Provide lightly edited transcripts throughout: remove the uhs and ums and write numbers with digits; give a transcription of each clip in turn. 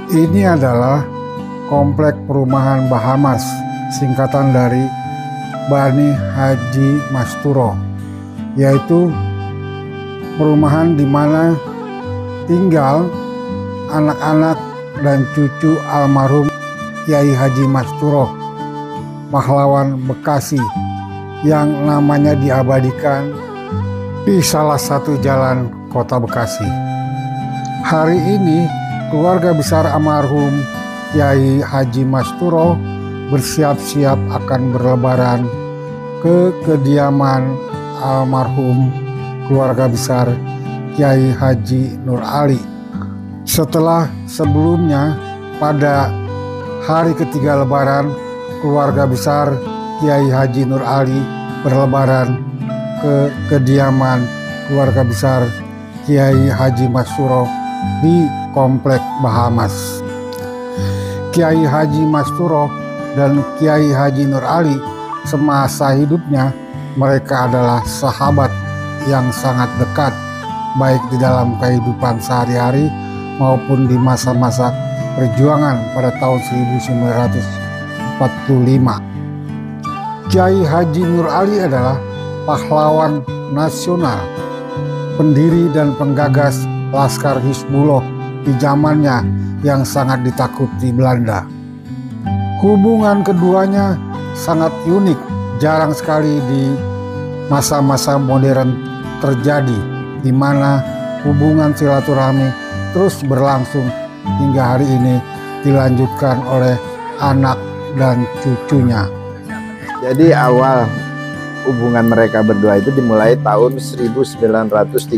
Ini adalah komplek perumahan Bahamas, singkatan dari Bani Haji Masturo, yaitu perumahan di mana tinggal anak-anak dan cucu almarhum Kiai Haji Masturo, pahlawan Bekasi, yang namanya diabadikan di salah satu jalan kota Bekasi. Hari ini keluarga besar almarhum Kiai Haji Masturo bersiap-siap akan berlebaran ke kediaman almarhum keluarga besar Kiai Haji Nur Ali. Setelah sebelumnya pada hari ketiga lebaran, keluarga besar Kiai Haji Nur Ali berlebaran ke kediaman keluarga besar Kiai Haji Masturo di komplek Bahamas. Kiai Haji Masturo dan Kiai Haji Nur Ali semasa hidupnya mereka adalah sahabat yang sangat dekat, baik di dalam kehidupan sehari-hari maupun di masa-masa perjuangan pada tahun 1945. Kiai Haji Nur Ali adalah pahlawan nasional, pendiri dan penggagas Laskar Hizbullah di zamannya yang sangat ditakuti Belanda. Hubungan keduanya sangat unik, jarang sekali di masa-masa modern terjadi, di mana hubungan silaturahmi terus berlangsung hingga hari ini dilanjutkan oleh anak dan cucunya. Jadi awal hubungan mereka berdua itu dimulai tahun 1939.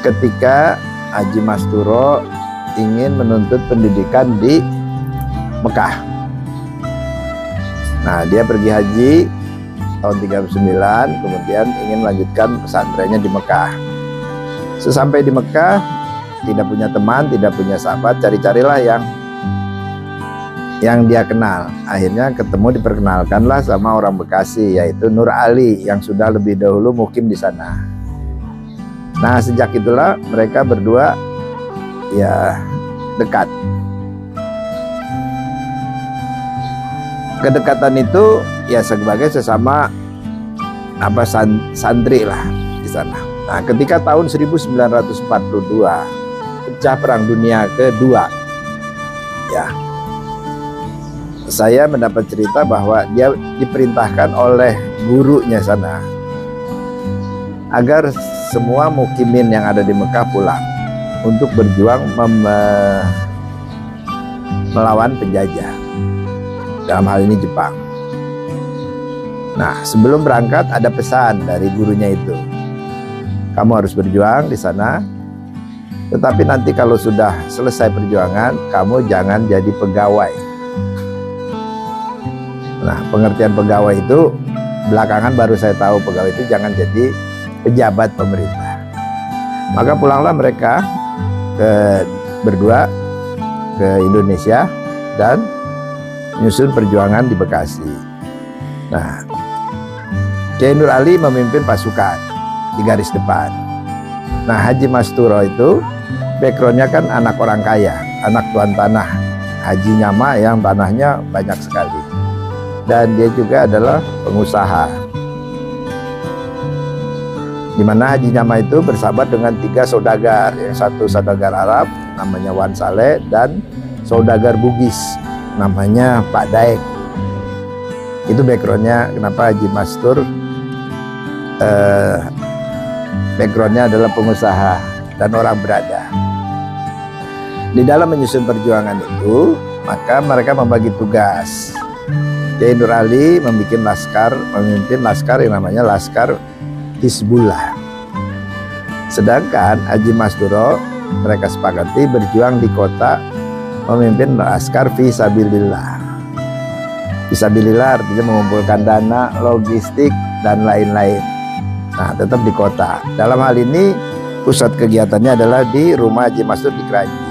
Ketika Haji Masturo ingin menuntut pendidikan di Mekah. Nah, dia pergi haji tahun 39, kemudian ingin melanjutkan pesantrennya di Mekah. Sesampai di Mekah, tidak punya teman, tidak punya sahabat, cari-carilah yang dia kenal. Akhirnya ketemu, diperkenalkanlah sama orang Bekasi, yaitu Nur Ali yang sudah lebih dahulu mukim di sana. Nah, sejak itulah mereka berdua ya dekat. Kedekatan itu ya sebagai sesama santri lah di sana. Nah, ketika tahun 1942 pecah Perang Dunia Kedua, ya, saya mendapat cerita bahwa dia diperintahkan oleh gurunya sana agar semua mukimin yang ada di Mekah pulang untuk berjuang melawan penjajah, dalam hal ini Jepang. Nah, sebelum berangkat ada pesan dari gurunya itu, kamu harus berjuang di sana, tetapi nanti kalau sudah selesai perjuangan, kamu jangan jadi pegawai. Nah, pengertian pegawai itu belakangan baru saya tahu, pegawai itu jangan jadi pejabat pemerintah. Maka pulanglah mereka berdua ke Indonesia dan menyusun perjuangan di Bekasi. Nah, Kiai Nur Ali memimpin pasukan di garis depan. Nah, Haji Masturo itu backgroundnya kan anak orang kaya, anak tuan tanah, Haji Nyama yang tanahnya banyak sekali. Dan dia juga adalah pengusaha, di mana Haji Nyama itu bersahabat dengan 3 saudagar, yang satu saudagar Arab namanya Wan Saleh dan saudagar Bugis namanya Pak Daek. Itu backgroundnya kenapa Haji Mastur backgroundnya adalah pengusaha dan orang berada. Di dalam menyusun perjuangan itu, maka mereka membagi tugas. Kiai Nur Ali memimpin laskar yang namanya Laskar Hizbullah. Sedangkan Haji Masturo mereka sepakati berjuang di kota memimpin laskar fisabilillah. Fisabilillah artinya mengumpulkan dana, logistik dan lain-lain. Nah, tetap di kota. Dalam hal ini pusat kegiatannya adalah di rumah Haji Mastur di Kranji.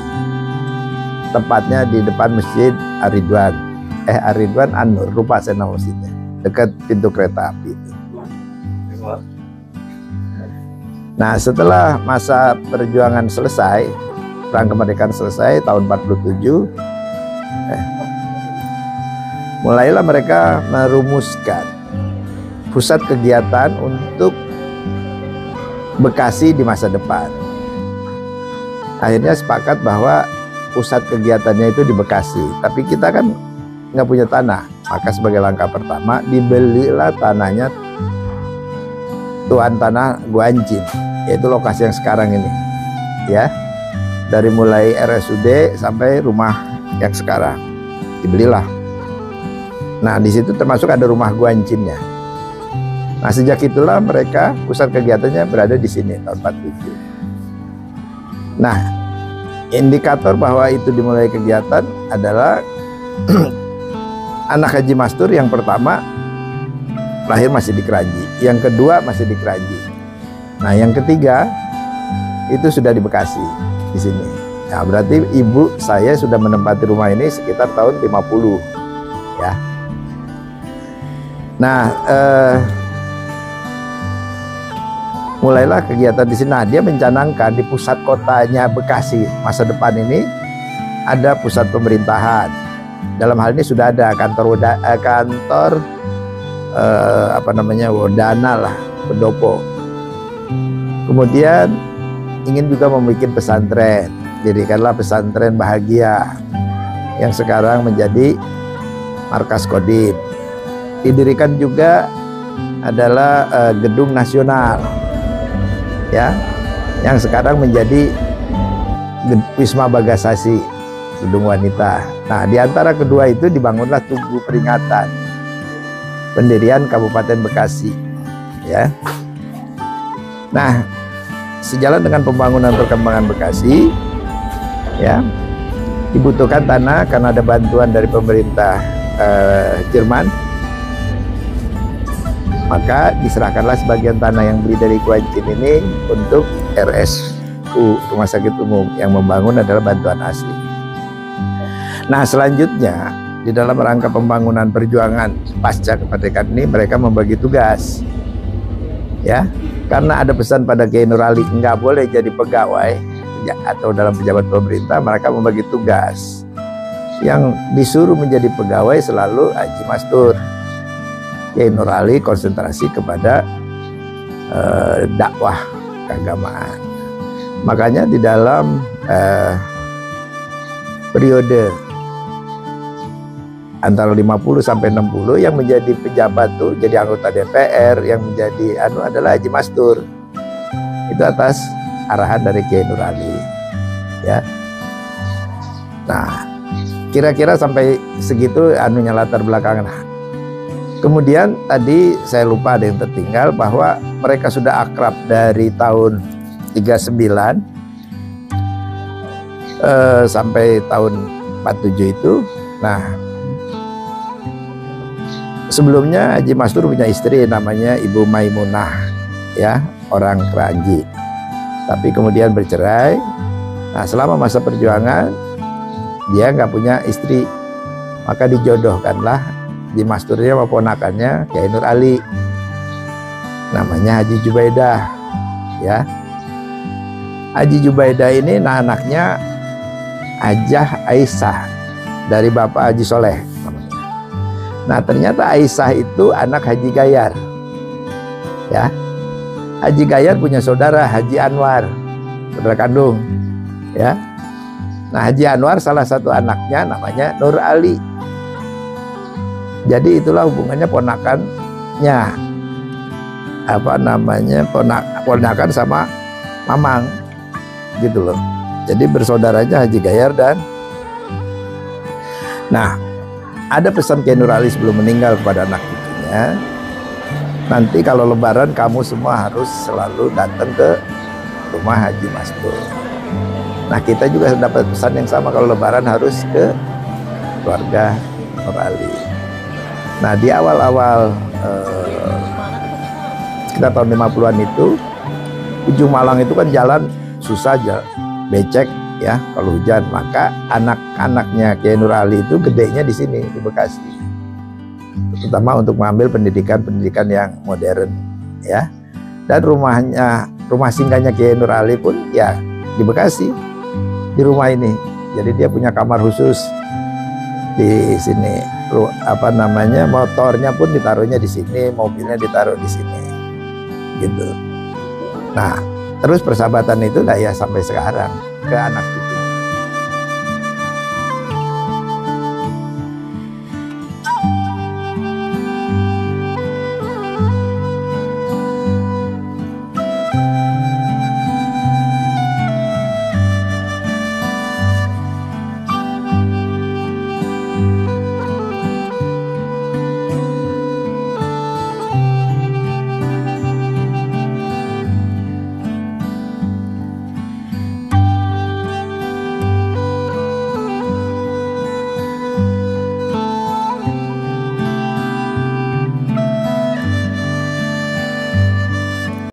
Tepatnya di depan Masjid Ar-Ridwan. Ar-Ridwan An-Nur, lupa saya nama masjidnya, dekat pintu kereta api. Nah, setelah masa perjuangan selesai, Perang Kemerdekaan selesai tahun 47, mulailah mereka merumuskan pusat kegiatan untuk Bekasi di masa depan. Akhirnya sepakat bahwa pusat kegiatannya itu di Bekasi, tapi kita kan nggak punya tanah. Maka sebagai langkah pertama dibelilah tanahnya Tuan Tanah Guancin, yaitu lokasi yang sekarang ini, ya. Dari mulai RSUD sampai rumah yang sekarang dibelilah. Nah, di situ termasuk ada rumah Guancinnya. Nah, sejak itulah mereka pusat kegiatannya berada di sini tahun 47. Nah, indikator bahwa itu dimulai kegiatan adalah anak Haji Mastur yang pertama lahir masih di Kranji, yang kedua masih di Kranji. Nah, yang ketiga itu sudah di Bekasi di sini. Nah, berarti ibu saya sudah menempati rumah ini sekitar tahun 50, ya. Nah, mulailah kegiatan di sini. Nah, dia mencanangkan di pusat kotanya Bekasi masa depan ini ada pusat pemerintahan. Dalam hal ini sudah ada kantor Wodana lah, pendopo. Kemudian ingin juga membuat pesantren, dirikanlah pesantren Bahagia yang sekarang menjadi markas Kodim. Didirikan juga adalah gedung nasional, ya, yang sekarang menjadi Wisma Bagasasi, gedung wanita. Nah, di antara kedua itu dibangunlah tugu peringatan pendirian Kabupaten Bekasi, ya. Nah, sejalan dengan pembangunan perkembangan Bekasi, ya, dibutuhkan tanah karena ada bantuan dari pemerintah Jerman. Maka diserahkanlah sebagian tanah yang beli dari Guancin ini untuk RSU, Rumah Sakit Umum, yang membangun adalah bantuan asli. Nah, selanjutnya di dalam rangka pembangunan perjuangan pasca kemerdekaan ini mereka membagi tugas, ya, karena ada pesan pada Kiai Nur Ali nggak boleh jadi pegawai atau dalam pejabat pemerintah. Mereka membagi tugas. Yang disuruh menjadi pegawai selalu Haji Mastur. Kiai Nur Ali konsentrasi kepada dakwah keagamaan. Makanya di dalam periode antara 50 sampai 60 yang menjadi pejabat tuh, jadi anggota DPR, yang menjadi adalah Haji Mastur. Itu atas arahan dari Kiai Nur Ali, ya. Nah, kira-kira sampai segitu latar belakangan. Kemudian tadi saya lupa ada yang tertinggal bahwa mereka sudah akrab dari tahun 39 sampai tahun 47 itu. Nah, sebelumnya Haji Mastur punya istri namanya Ibu Maimunah, ya, orang Kranji. Tapi kemudian bercerai. Nah, selama masa perjuangan dia nggak punya istri, maka dijodohkanlah Haji Masturnya sama ponakannya Kiai Nur Ali, namanya Haji Jubaidah, ya. Haji Jubaidah ini anaknya Hajah Aisyah dari Bapak Haji Soleh namanya. Nah, ternyata Aisyah itu anak Haji Gayar, ya. Haji Gayar punya saudara Haji Anwar, saudara kandung, ya. Nah, Haji Anwar salah satu anaknya namanya Nur Ali. Jadi itulah hubungannya ponakannya, ponakan sama mamang, gitu loh. Jadi bersaudaranya Haji Gayar dan. Nah, ada pesan Kiai Nur Ali sebelum meninggal kepada anak cucunya, nanti kalau lebaran kamu semua harus selalu datang ke rumah Haji Mastur. Nah, kita juga dapat pesan yang sama, kalau lebaran harus ke keluarga Nur Ali. Nah, di awal-awal sekitar tahun 50-an itu, Ujung Malang itu kan jalan susah aja, becek, ya, kalau hujan. Maka anak-anaknya Kiai Nur Ali itu gedenya di sini, di Bekasi, terutama untuk mengambil pendidikan yang modern, ya. Dan rumah singgahnya Kiai Nur Ali pun ya di Bekasi, di di rumah ini. Jadi dia punya kamar khusus di sini. Apa namanya, motornya pun ditaruhnya di sini, mobilnya ditaruh di sini, gitu. Nah, terus persahabatan itu lah ya sampai sekarang ke anak